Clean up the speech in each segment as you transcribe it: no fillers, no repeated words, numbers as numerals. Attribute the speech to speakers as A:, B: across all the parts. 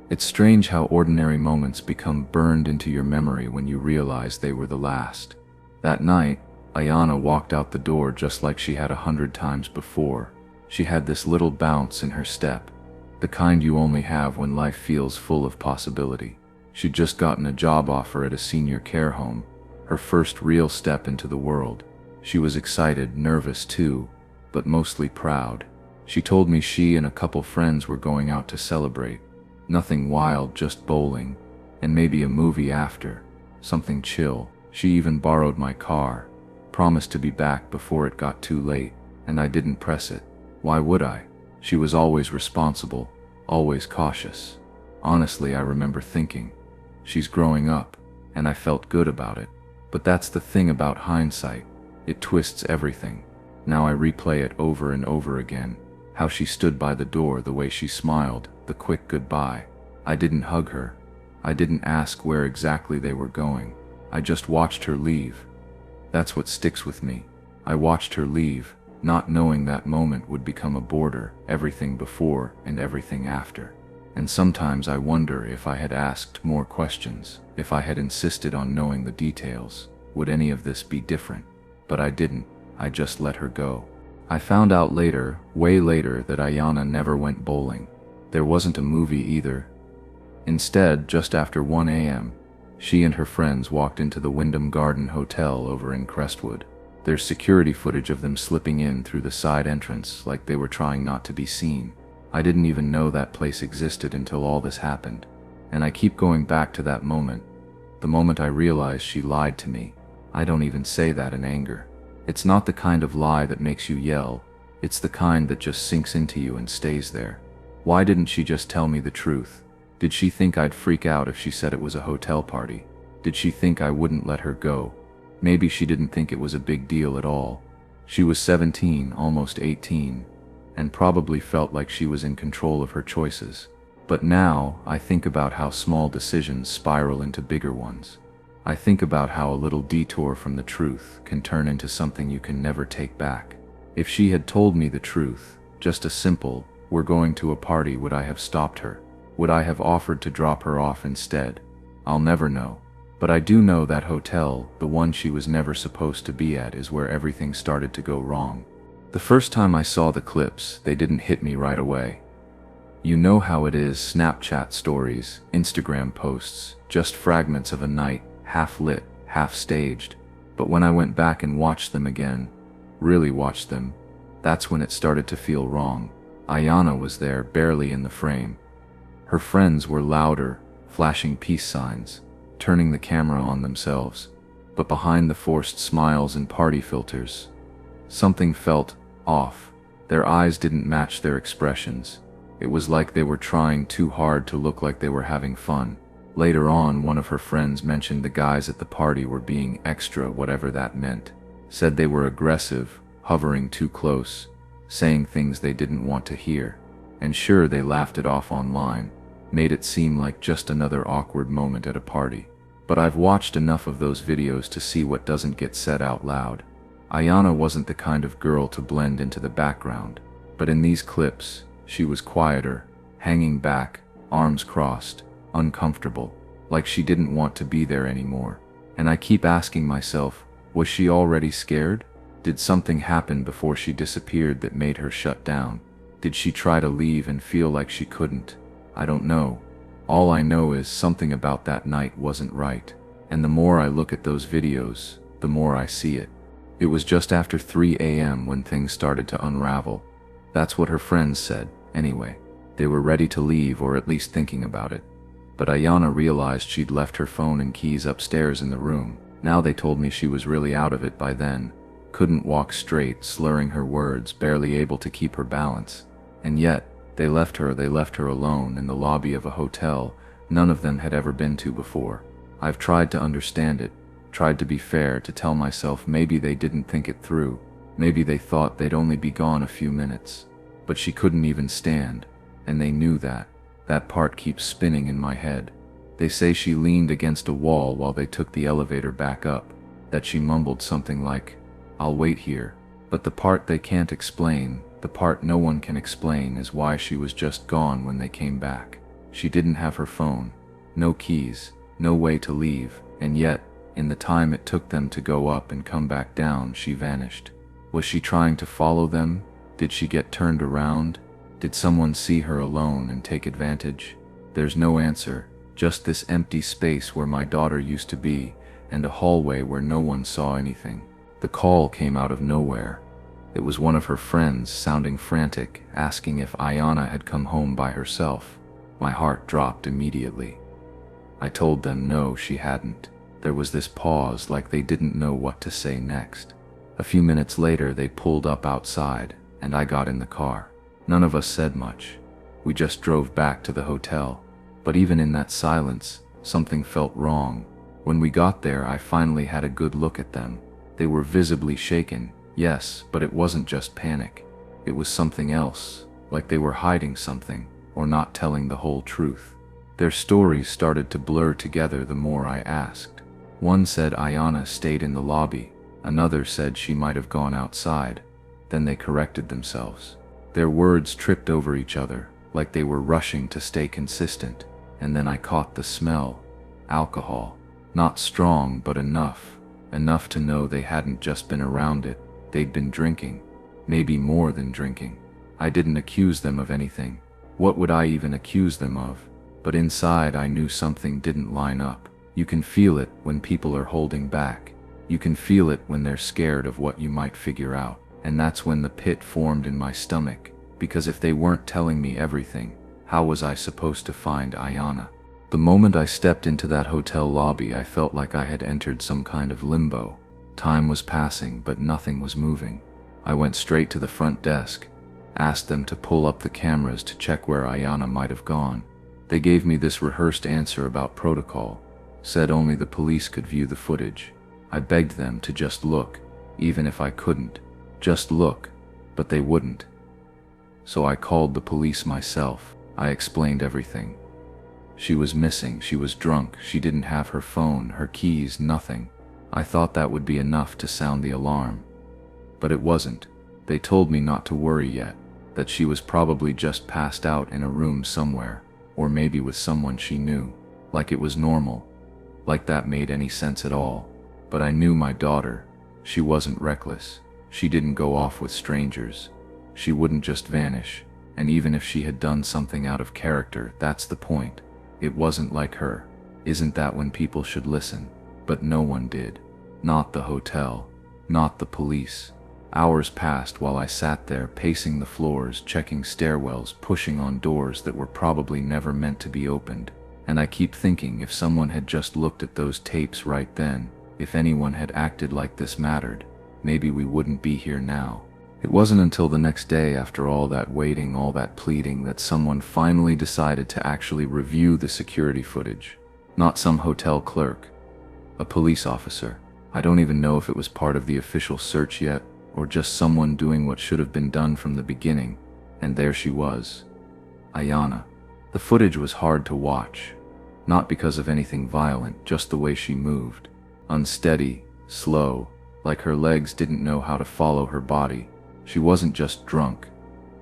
A: It's strange how ordinary moments become burned into your memory when you realize they were the last. That night, Ayana walked out the door just like she had 100 times before. She had this little bounce in her step, the kind you only have when life feels full of possibility. She'd just gotten a job offer at a senior care home, her first real step into the world. She was excited, nervous too, but mostly proud. She told me she and a couple friends were going out to celebrate. Nothing wild, just bowling, and maybe a movie after. Something chill. She even borrowed my car, promised to be back before it got too late, and I didn't press it. Why would I? She was always responsible, always cautious. Honestly, I remember thinking, she's growing up, and I felt good about it. But that's the thing about hindsight. It twists everything. Now I replay it over and over again. How she stood by the door, the way she smiled, the quick goodbye. I didn't hug her. I didn't ask where exactly they were going. I just watched her leave. That's what sticks with me. I watched her leave, not knowing that moment would become a border, everything before and everything after. And sometimes I wonder if I had asked more questions, if I had insisted on knowing the details, would any of this be different? But I didn't. I just let her go. I found out later, way later, that Ayana never went bowling. There wasn't a movie either. Instead, just after 1 a.m., she and her friends walked into the Wyndham Garden Hotel over in Crestwood. There's security footage of them slipping in through the side entrance like they were trying not to be seen. I didn't even know that place existed until all this happened. And I keep going back to that moment. The moment I realized she lied to me. I don't even say that in anger. It's not the kind of lie that makes you yell. It's the kind that just sinks into you and stays there. Why didn't she just tell me the truth? Did she think I'd freak out if she said it was a hotel party? Did she think I wouldn't let her go? Maybe she didn't think it was a big deal at all. She was 17, almost 18, and probably felt like she was in control of her choices. But now, I think about how small decisions spiral into bigger ones. I think about how a little detour from the truth can turn into something you can never take back. If she had told me the truth, just a simple, "We're going to a party," would I have stopped her? Would I have offered to drop her off instead? I'll never know. But I do know that hotel, the one she was never supposed to be at, is where everything started to go wrong. The first time I saw the clips, they didn't hit me right away. You know how it is, Snapchat stories, Instagram posts, just fragments of a night, half lit, half staged. But when I went back and watched them again, really watched them, that's when it started to feel wrong. Ayana was there, barely in the frame. Her friends were louder, flashing peace signs, turning the camera on themselves. But behind the forced smiles and party filters, something felt off. Their eyes didn't match their expressions. It was like they were trying too hard to look like they were having fun. Later on, one of her friends mentioned the guys at the party were being extra, whatever that meant. Said they were aggressive, hovering too close, saying things they didn't want to hear. And sure, they laughed it off online, made it seem like just another awkward moment at a party. But I've watched enough of those videos to see what doesn't get said out loud. Ayana wasn't the kind of girl to blend into the background, but in these clips, she was quieter, hanging back, arms crossed, uncomfortable, like she didn't want to be there anymore. And I keep asking myself, was she already scared? Did something happen before she disappeared that made her shut down? Did she try to leave and feel like she couldn't? I don't know. All I know is something about that night wasn't right. And the more I look at those videos, the more I see it. It was just after 3 a.m. when things started to unravel. That's what her friends said, anyway. They were ready to leave, or at least thinking about it. But Ayana realized she'd left her phone and keys upstairs in the room. Now they told me she was really out of it by then. Couldn't walk straight, slurring her words, barely able to keep her balance. And yet, they left her alone in the lobby of a hotel none of them had ever been to before. I've tried to understand it, tried to be fair, to tell myself maybe they didn't think it through. Maybe they thought they'd only be gone a few minutes. But she couldn't even stand, and they knew that. That part keeps spinning in my head. They say she leaned against a wall while they took the elevator back up, that she mumbled something like, "I'll wait here." But the part they can't explain, the part no one can explain, is why she was just gone when they came back. She didn't have her phone, no keys, no way to leave, and yet, in the time it took them to go up and come back down, she vanished. Was she trying to follow them? Did she get turned around? Did someone see her alone and take advantage? There's no answer, just this empty space where my daughter used to be, and a hallway where no one saw anything. The call came out of nowhere. It was one of her friends, sounding frantic, asking if Ayana had come home by herself. My heart dropped immediately. I told them no, she hadn't. There was this pause, like they didn't know what to say next. A few minutes later, they pulled up outside, and I got in the car. None of us said much. We just drove back to the hotel. But even in that silence, something felt wrong. When we got there, I finally had a good look at them. They were visibly shaken, yes, but it wasn't just panic. It was something else, like they were hiding something, or not telling the whole truth. Their stories started to blur together the more I asked. One said Ayana stayed in the lobby. Another said she might have gone outside. Then they corrected themselves. Their words tripped over each other, like they were rushing to stay consistent. And then I caught the smell. Alcohol. Not strong, but enough. Enough to know they hadn't just been around it. They'd been drinking. Maybe more than drinking. I didn't accuse them of anything. What would I even accuse them of? But inside I knew something didn't line up. You can feel it when people are holding back. You can feel it when they're scared of what you might figure out. And that's when the pit formed in my stomach. Because if they weren't telling me everything, how was I supposed to find Ayana? The moment I stepped into that hotel lobby, I felt like I had entered some kind of limbo. Time was passing, but nothing was moving. I went straight to the front desk, asked them to pull up the cameras to check where Ayana might have gone. They gave me this rehearsed answer about protocol, said only the police could view the footage. I begged them to just look, even if I couldn't. Just look, but they wouldn't. So I called the police myself. I explained everything. She was missing, she was drunk, she didn't have her phone, her keys, nothing. I thought that would be enough to sound the alarm. But it wasn't. They told me not to worry yet, that she was probably just passed out in a room somewhere, or maybe with someone she knew, like it was normal. Like that made any sense at all. But I knew my daughter. She wasn't reckless. She didn't go off with strangers. She wouldn't just vanish. And even if she had done something out of character, that's the point. It wasn't like her. Isn't that when people should listen? But no one did. Not the hotel. Not the police. Hours passed while I sat there, pacing the floors, checking stairwells, pushing on doors that were probably never meant to be opened. And I keep thinking, if someone had just looked at those tapes right then, if anyone had acted like this mattered, maybe we wouldn't be here now. It wasn't until the next day, after all that waiting, all that pleading, that someone finally decided to actually review the security footage. Not some hotel clerk. A police officer. I don't even know if it was part of the official search yet, or just someone doing what should have been done from the beginning. And there she was. Ayana. The footage was hard to watch. Not because of anything violent, just the way she moved. Unsteady, slow, like her legs didn't know how to follow her body. She wasn't just drunk.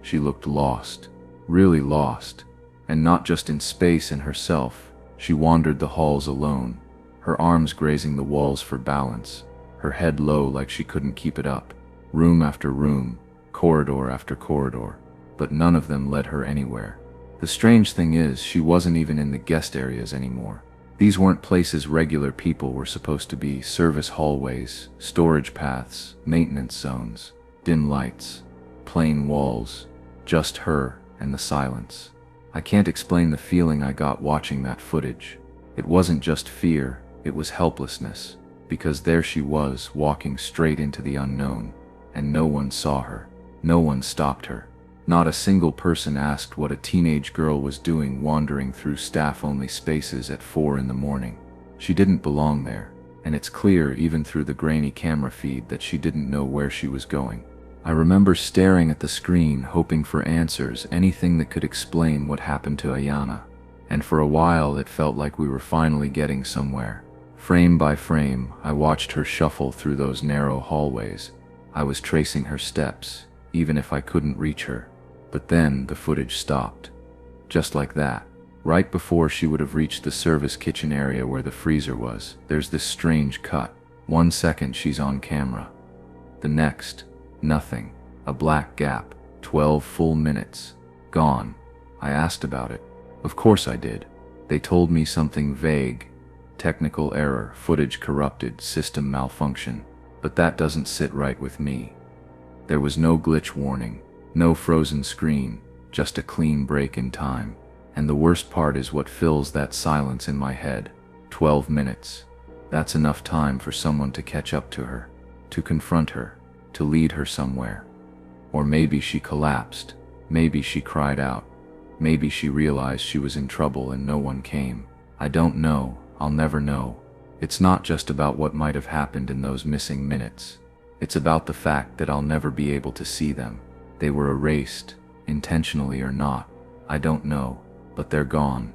A: She looked lost. Really lost. And not just in space and herself. She wandered the halls alone, her arms grazing the walls for balance, her head low like she couldn't keep it up. Room after room, corridor after corridor, but none of them led her anywhere. The strange thing is, she wasn't even in the guest areas anymore. These weren't places regular people were supposed to be: service hallways, storage paths, maintenance zones, dim lights, plain walls, just her and the silence. I can't explain the feeling I got watching that footage. It wasn't just fear, it was helplessness, because there she was, walking straight into the unknown, and no one saw her. No one stopped her. Not a single person asked what a teenage girl was doing wandering through staff-only spaces at 4 in the morning. She didn't belong there, and it's clear even through the grainy camera feed that she didn't know where she was going. I remember staring at the screen, hoping for answers, anything that could explain what happened to Ayana. And for a while it felt like we were finally getting somewhere. Frame by frame, I watched her shuffle through those narrow hallways. I was tracing her steps, even if I couldn't reach her. But then the footage stopped. Just like that. Right before she would have reached the service kitchen area where the freezer was, there's this strange cut. 1 second she's on camera. The next, nothing. A black gap. 12 full minutes. Gone. I asked about it. Of course I did. They told me something vague. Technical error, footage corrupted, system malfunction. But that doesn't sit right with me. There was no glitch warning, no frozen screen, just a clean break in time. And the worst part is what fills that silence in my head. 12 minutes. That's enough time for someone to catch up to her, to confront her, to lead her somewhere. Or maybe she collapsed. Maybe she cried out. Maybe she realized she was in trouble and no one came. I don't know. I'll never know. It's not just about what might have happened in those missing minutes. It's about the fact that I'll never be able to see them. They were erased, intentionally or not. I don't know, but they're gone.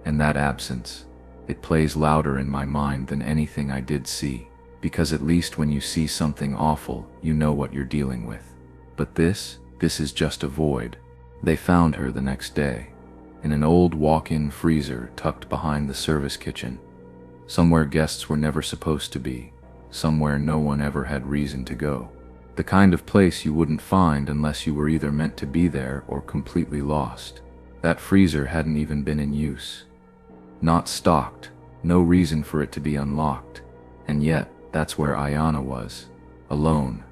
A: And that absence, it plays louder in my mind than anything I did see. Because at least when you see something awful, you know what you're dealing with. But this is just a void. They found her the next day, in an old walk-in freezer tucked behind the service kitchen. Somewhere guests were never supposed to be, somewhere no one ever had reason to go. The kind of place you wouldn't find unless you were either meant to be there or completely lost. That freezer hadn't even been in use. Not stocked, no reason for it to be unlocked. And yet, that's where Ayana was, alone.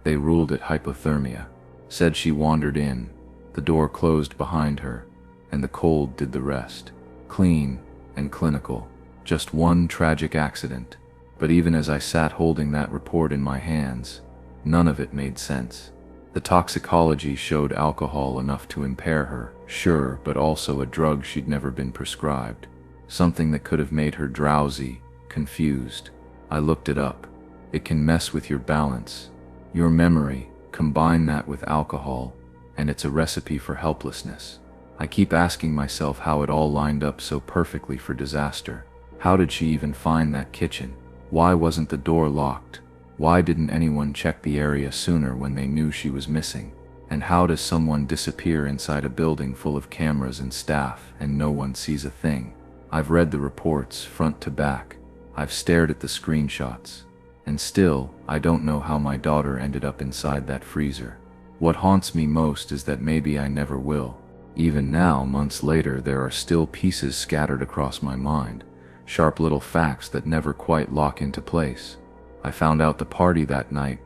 A: They ruled it hypothermia. Said she wandered in, the door closed behind her, and the cold did the rest. Clean and clinical. Just one tragic accident. But even as I sat holding that report in my hands, none of it made sense. The toxicology showed alcohol enough to impair her, sure, but also a drug she'd never been prescribed. Something that could have made her drowsy, confused. I looked it up. It can mess with your balance, your memory. Combine that with alcohol, and it's a recipe for helplessness. I keep asking myself how it all lined up so perfectly for disaster. How did she even find that kitchen? Why wasn't the door locked? Why didn't anyone check the area sooner when they knew she was missing? And how does someone disappear inside a building full of cameras and staff and no one sees a thing? I've read the reports front to back. I've stared at the screenshots. And still, I don't know how my daughter ended up inside that freezer. What haunts me most is that maybe I never will. Even now, months later, there are still pieces scattered across my mind. Sharp little facts that never quite lock into place. I found out the party that night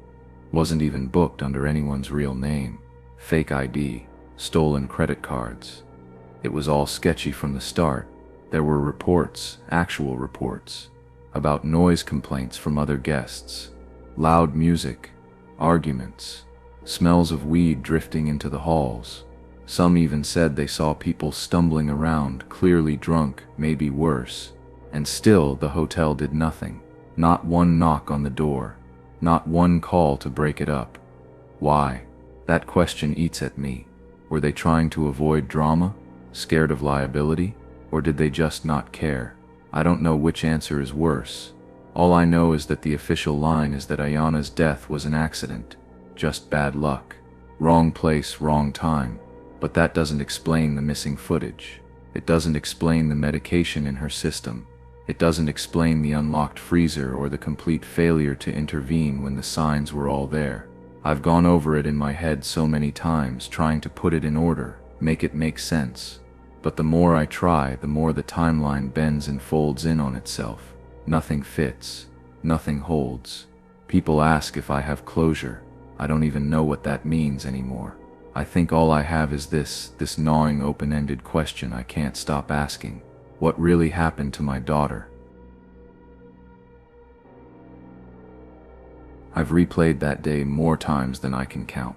A: wasn't even booked under anyone's real name. Fake ID, stolen credit cards. It was all sketchy from the start. There were reports, actual reports, about noise complaints from other guests, loud music, arguments, smells of weed drifting into the halls. Some even said they saw people stumbling around, clearly drunk, maybe worse. And still, the hotel did nothing. Not one knock on the door. Not one call to break it up. Why? That question eats at me. Were they trying to avoid drama? Scared of liability? Or did they just not care? I don't know which answer is worse. All I know is that the official line is that Ayana's death was an accident. Just bad luck. Wrong place, wrong time. But that doesn't explain the missing footage. It doesn't explain the medication in her system. It doesn't explain the unlocked freezer or the complete failure to intervene when the signs were all there. I've gone over it in my head so many times, trying to put it in order, make it make sense. But the more I try, the more the timeline bends and folds in on itself. Nothing fits. Nothing holds. People ask if I have closure. I don't even know what that means anymore. I think all I have is this gnawing open-ended question I can't stop asking. What really happened to my daughter? I've replayed that day more times than I can count.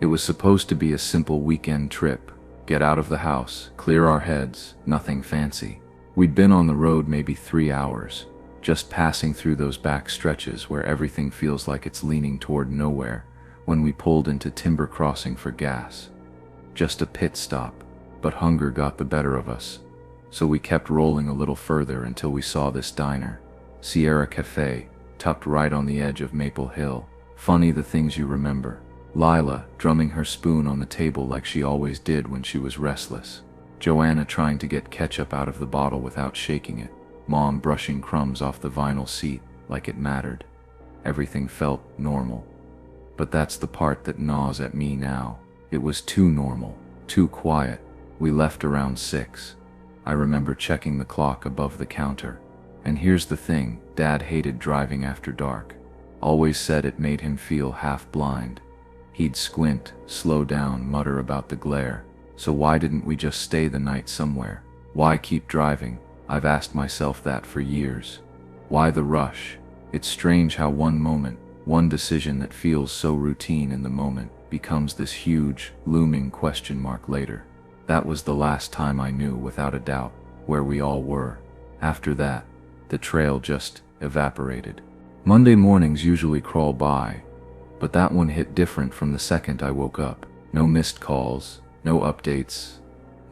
A: It was supposed to be a simple weekend trip. Get out of the house, clear our heads, nothing fancy. We'd been on the road maybe 3 hours, just passing through those back stretches where everything feels like it's leaning toward nowhere, when we pulled into Timber Crossing for gas. Just a pit stop, but hunger got the better of us. So we kept rolling a little further until we saw this diner, Sierra Café, tucked right on the edge of Maple Hill. Funny the things you remember. Lila drumming her spoon on the table like she always did when she was restless. Joanna trying to get ketchup out of the bottle without shaking it. Mom brushing crumbs off the vinyl seat like it mattered. Everything felt normal. But that's the part that gnaws at me now. It was too normal, too quiet. We left around 6. I remember checking the clock above the counter. And here's the thing, Dad hated driving after dark. Always said it made him feel half blind. He'd squint, slow down, mutter about the glare. So why didn't we just stay the night somewhere? Why keep driving? I've asked myself that for years. Why the rush? It's strange how one moment, one decision that feels so routine in the moment, becomes this huge, looming question mark later. That was the last time I knew without a doubt where we all were. After that, the trail just evaporated. Monday mornings usually crawl by, but that one hit different from the second I woke up. No missed calls, no updates,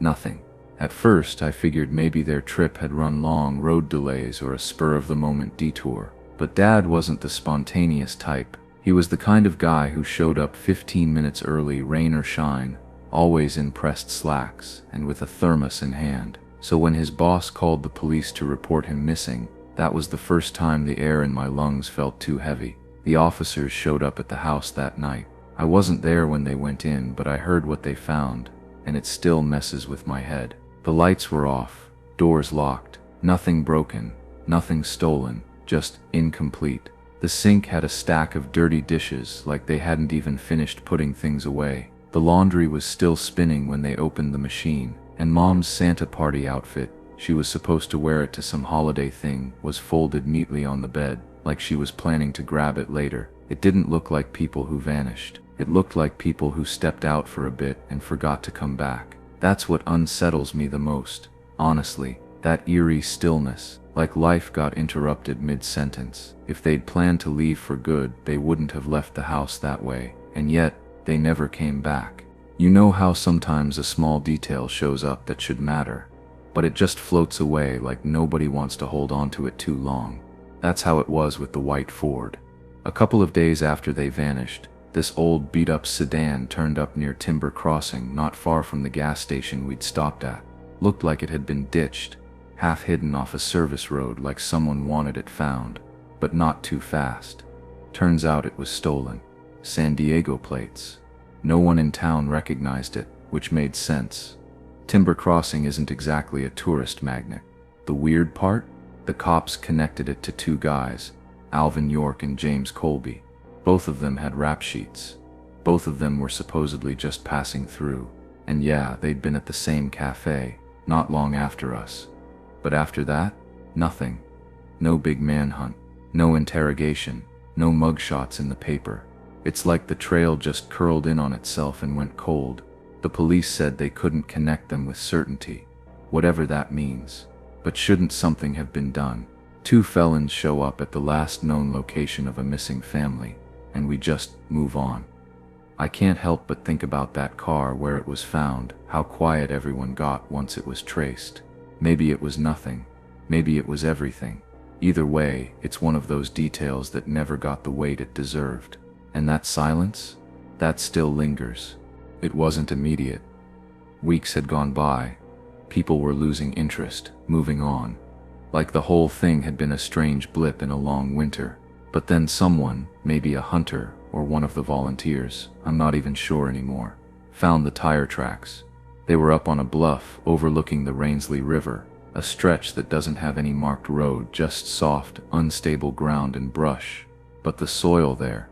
A: nothing. At first, I figured maybe their trip had run long, road delays or a spur-of-the-moment detour. But Dad wasn't the spontaneous type. He was the kind of guy who showed up 15 minutes early, rain or shine, always in pressed slacks and with a thermos in hand. So when his boss called the police to report him missing, that was the first time the air in my lungs felt too heavy. The officers showed up at the house that night. I wasn't there when they went in, but I heard what they found, and it still messes with my head. The lights were off, doors locked, nothing broken, nothing stolen, just incomplete. The sink had a stack of dirty dishes like they hadn't even finished putting things away. The laundry was still spinning when they opened the machine, and Mom's Santa party outfit, she was supposed to wear it to some holiday thing, was folded neatly on the bed, like she was planning to grab it later. It didn't look like people who vanished. It looked like people who stepped out for a bit and forgot to come back. That's what unsettles me the most, honestly, that eerie stillness, like life got interrupted mid-sentence. If they'd planned to leave for good, they wouldn't have left the house that way, and yet, they never came back. You know how sometimes a small detail shows up that should matter, but it just floats away like nobody wants to hold on to it too long. That's how it was with the white Ford. A couple of days after they vanished, this old beat-up sedan turned up near Timber Crossing, not far from the gas station we'd stopped at. Looked like it had been ditched, half hidden off a service road like someone wanted it found, but not too fast. Turns out it was stolen. San Diego plates. No one in town recognized it, which made sense. Timber Crossing isn't exactly a tourist magnet. The weird part? The cops connected it to 2 guys, Alvin York and James Colby. Both of them had rap sheets. Both of them were supposedly just passing through. And yeah, they'd been at the same cafe, not long after us. But after that, nothing. No big manhunt, no interrogation, no mugshots in the paper. It's like the trail just curled in on itself and went cold. The police said they couldn't connect them with certainty, whatever that means. But shouldn't something have been done? 2 felons show up at the last known location of a missing family, and we just move on. I can't help but think about that car where it was found, how quiet everyone got once it was traced. Maybe it was nothing, maybe it was everything. Either way, it's one of those details that never got the weight it deserved. And that silence? That still lingers. It wasn't immediate. Weeks had gone by. People were losing interest, moving on. Like the whole thing had been a strange blip in a long winter. But then someone, maybe a hunter or one of the volunteers, I'm not even sure anymore, found the tire tracks. They were up on a bluff overlooking the Rainsley River, a stretch that doesn't have any marked road, just soft, unstable ground and brush. But the soil there,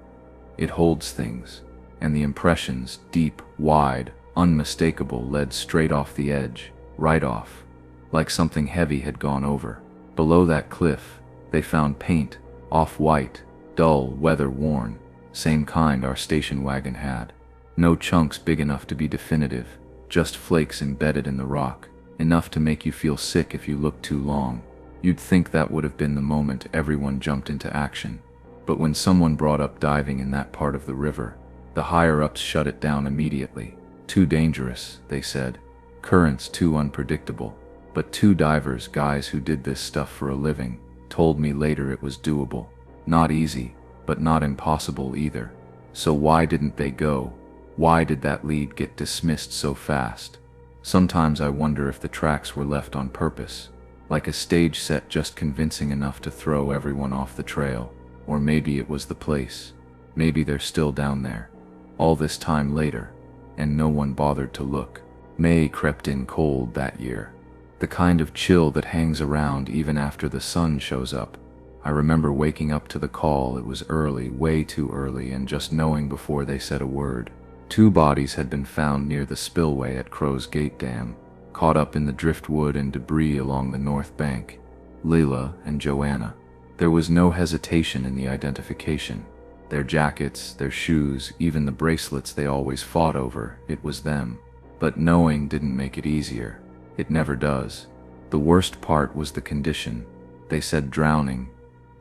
A: it holds things, and the impressions, deep, wide, unmistakable, led straight off the edge, right off, like something heavy had gone over. Below that cliff, they found paint, off-white, dull, weather-worn, same kind our station wagon had. No chunks big enough to be definitive, just flakes embedded in the rock, enough to make you feel sick if you looked too long. You'd think that would have been the moment everyone jumped into action. But when someone brought up diving in that part of the river, the higher-ups shut it down immediately. Too dangerous, they said. Currents too unpredictable. But 2 divers, guys who did this stuff for a living, told me later it was doable. Not easy, but not impossible either. So why didn't they go? Why did that lead get dismissed so fast? Sometimes I wonder if the tracks were left on purpose, like a stage set just convincing enough to throw everyone off the trail. Or maybe it was the place. Maybe they're still down there, all this time later, and no one bothered to look. May crept in cold that year. The kind of chill that hangs around even after the sun shows up. I remember waking up to the call. It was early, way too early, and just knowing before they said a word. 2 bodies had been found near the spillway at Crow's Gate Dam, caught up in the driftwood and debris along the north bank. Leila and Joanna. There was no hesitation in the identification. Their jackets, their shoes, even the bracelets they always fought over, it was them. But knowing didn't make it easier. It never does. The worst part was the condition. They said drowning,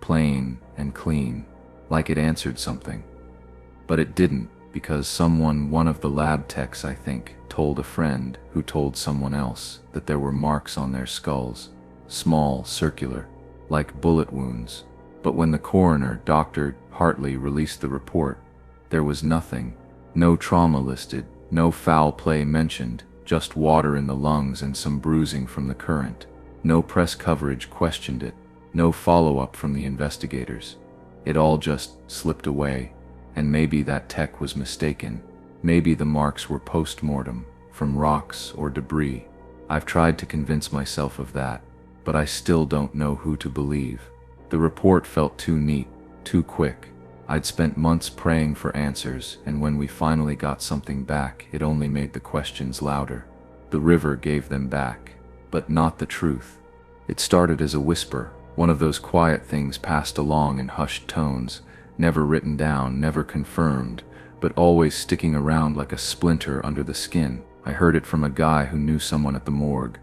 A: plain and clean, like it answered something. But it didn't, because someone, one of the lab techs I think, told a friend who told someone else that there were marks on their skulls, small, circular, like bullet wounds. But when the coroner, Dr. Hartley, released the report, there was nothing. No trauma listed, no foul play mentioned, just water in the lungs and some bruising from the current. No press coverage questioned it, no follow-up from the investigators. It all just slipped away, and maybe that tech was mistaken. Maybe the marks were post-mortem, from rocks or debris. I've tried to convince myself of that, but I still don't know who to believe. The report felt too neat, too quick. I'd spent months praying for answers, and when we finally got something back, it only made the questions louder. The river gave them back, but not the truth. It started as a whisper, one of those quiet things passed along in hushed tones, never written down, never confirmed, but always sticking around like a splinter under the skin. I heard it from a guy who knew someone at the morgue,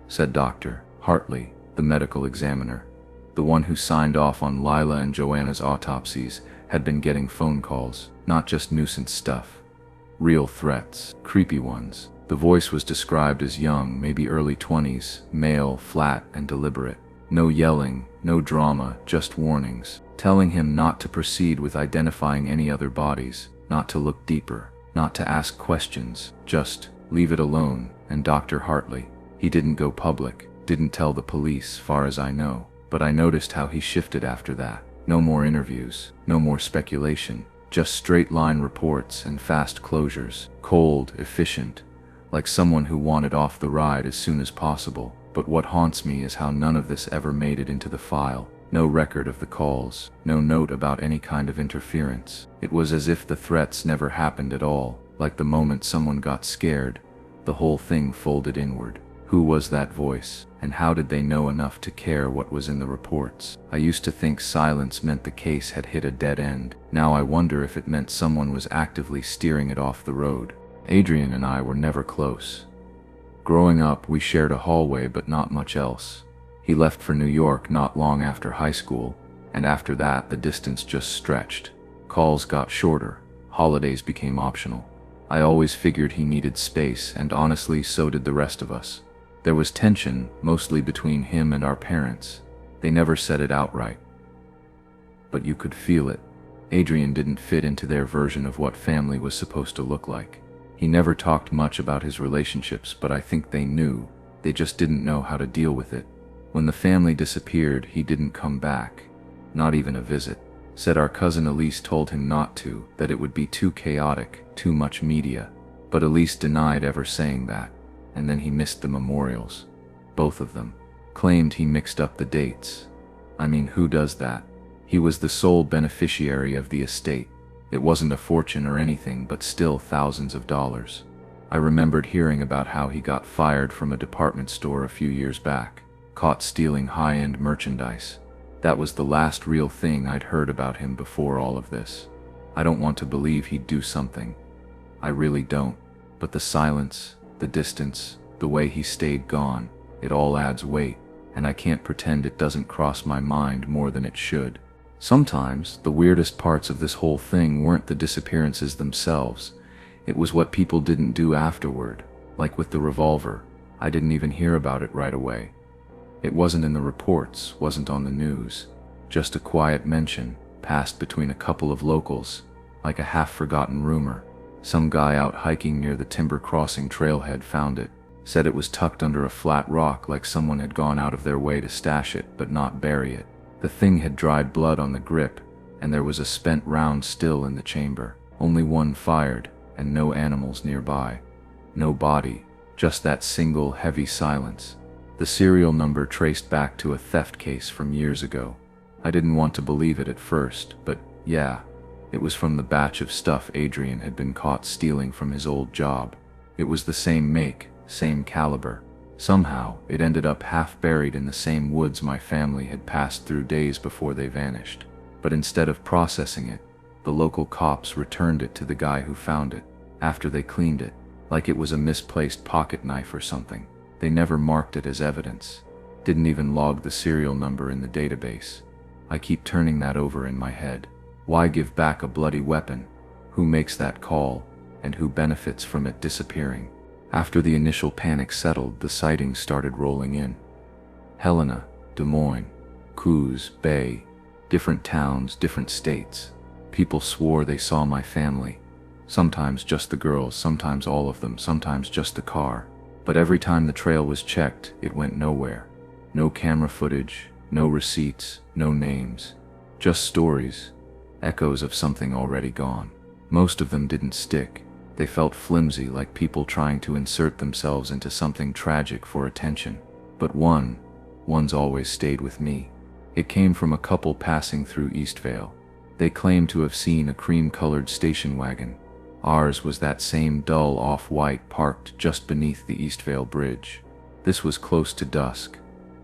A: said Dr. Hartley, the medical examiner. The one who signed off on Lila and Joanna's autopsies had been getting phone calls, not just nuisance stuff. Real threats, creepy ones. The voice was described as young, maybe early 20s, male, flat and deliberate. No yelling, no drama, just warnings, telling him not to proceed with identifying any other bodies, not to look deeper, not to ask questions, just leave it alone. And Dr. Hartley, he didn't go public, didn't tell the police, far as I know. But I noticed how he shifted after that. No more interviews, no more speculation, just straight-line reports and fast closures. Cold, efficient, like someone who wanted off the ride as soon as possible. But what haunts me is how none of this ever made it into the file. No record of the calls, no note about any kind of interference. It was as if the threats never happened at all, like the moment someone got scared, the whole thing folded inward. Who was that voice, and how did they know enough to care what was in the reports? I used to think silence meant the case had hit a dead end. Now I wonder if it meant someone was actively steering it off the road. Adrian and I were never close. Growing up, we shared a hallway but not much else. He left for New York not long after high school, and after that the distance just stretched. Calls got shorter, holidays became optional. I always figured he needed space, and honestly, so did the rest of us. There was tension, mostly between him and our parents. They never said it outright, but you could feel it. Adrian didn't fit into their version of what family was supposed to look like. He never talked much about his relationships, but I think they knew. They just didn't know how to deal with it. When the family disappeared, he didn't come back, not even a visit. Said our cousin Elise told him not to, that it would be too chaotic, too much media. But Elise denied ever saying that. And then he missed the memorials. Both of them. Claimed he mixed up the dates. I mean, who does that? He was the sole beneficiary of the estate. It wasn't a fortune or anything, but still thousands of dollars. I remembered hearing about how he got fired from a department store a few years back, caught stealing high-end merchandise. That was the last real thing I'd heard about him before all of this. I don't want to believe he'd do something. I really don't. But the silence, the distance, the way he stayed gone, it all adds weight, and I can't pretend it doesn't cross my mind more than it should. Sometimes, the weirdest parts of this whole thing weren't the disappearances themselves. It was what people didn't do afterward. Like with the revolver, I didn't even hear about it right away. It wasn't in the reports, wasn't on the news. Just a quiet mention, passed between a couple of locals, like a half-forgotten rumor. Some guy out hiking near the timber crossing trailhead found it. Said it was tucked under a flat rock, like someone had gone out of their way to stash it but not bury it. The thing had dried blood on the grip, and there was a spent round still in the chamber. Only one fired, and no animals nearby. No body, just that single heavy silence. The serial number traced back to a theft case from years ago. I didn't want to believe it at first, but yeah, it was from the batch of stuff Adrian had been caught stealing from his old job. It was the same make, same caliber. Somehow, it ended up half buried in the same woods my family had passed through days before they vanished. But instead of processing it, the local cops returned it to the guy who found it, after they cleaned it, like it was a misplaced pocket knife or something. They never marked it as evidence. Didn't even log the serial number in the database. I keep turning that over in my head. Why give back a bloody weapon? Who makes that call, and who benefits from it disappearing? After the initial panic settled, the sightings started rolling in. Helena, Des Moines, Coos Bay, different towns, different states. People swore they saw my family. Sometimes just the girls, sometimes all of them, sometimes just the car. But every time the trail was checked, it went nowhere. No camera footage, no receipts, no names. Just stories, echoes of something already gone. Most of them didn't stick. They felt flimsy, like people trying to insert themselves into something tragic for attention. But one's always stayed with me. It came from a couple passing through Eastvale. They claimed to have seen a cream-colored station wagon. Ours was that same dull off-white parked just beneath the Eastvale Bridge. This was close to dusk.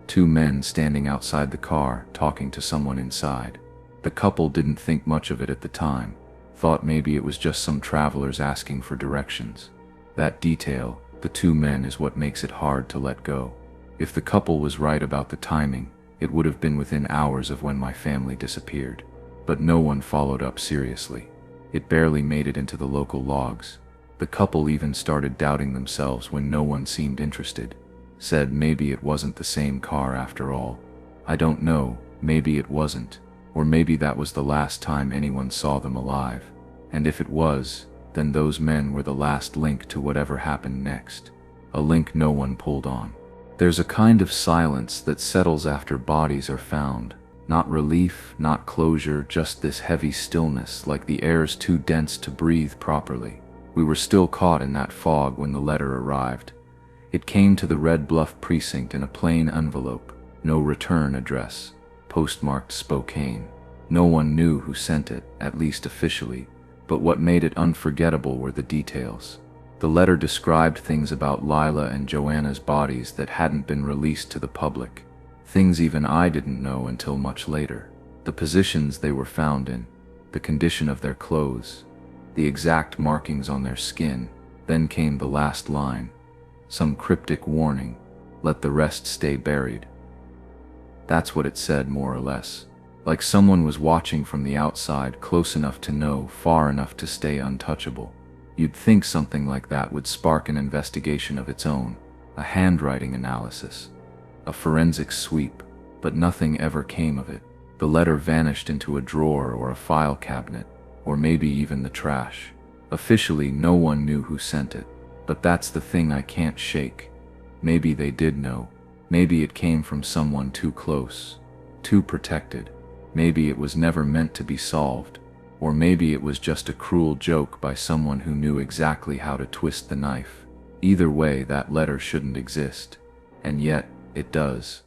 A: 2 men standing outside the car, talking to someone inside. The couple didn't think much of it at the time. Thought maybe it was just some travelers asking for directions. That detail, the 2 men, is what makes it hard to let go. If the couple was right about the timing, it would have been within hours of when my family disappeared. But no one followed up seriously. It barely made it into the local logs. The couple even started doubting themselves when no one seemed interested. Said maybe it wasn't the same car after all. I don't know, maybe it wasn't. Or maybe that was the last time anyone saw them alive. And if it was, then those men were the last link to whatever happened next. A link no one pulled on. There's a kind of silence that settles after bodies are found. Not relief, not closure, just this heavy stillness, like the air's too dense to breathe properly. We were still caught in that fog when the letter arrived. It came to the Red Bluff precinct in a plain envelope. No return address. Postmarked Spokane. No one knew who sent it, at least officially, but what made it unforgettable were the details. The letter described things about Lila and Joanna's bodies that hadn't been released to the public. Things even I didn't know until much later. The positions they were found in, the condition of their clothes, the exact markings on their skin. Then came the last line. Some cryptic warning, let the rest stay buried. That's what it said, more or less. Like someone was watching from the outside, close enough to know, far enough to stay untouchable. You'd think something like that would spark an investigation of its own, a handwriting analysis, a forensic sweep, but nothing ever came of it. The letter vanished into a drawer or a file cabinet, or maybe even the trash. Officially, no one knew who sent it, but that's the thing I can't shake. Maybe they did know. Maybe it came from someone too close, too protected. Maybe it was never meant to be solved, or maybe it was just a cruel joke by someone who knew exactly how to twist the knife. Either way, that letter shouldn't exist, and yet it does.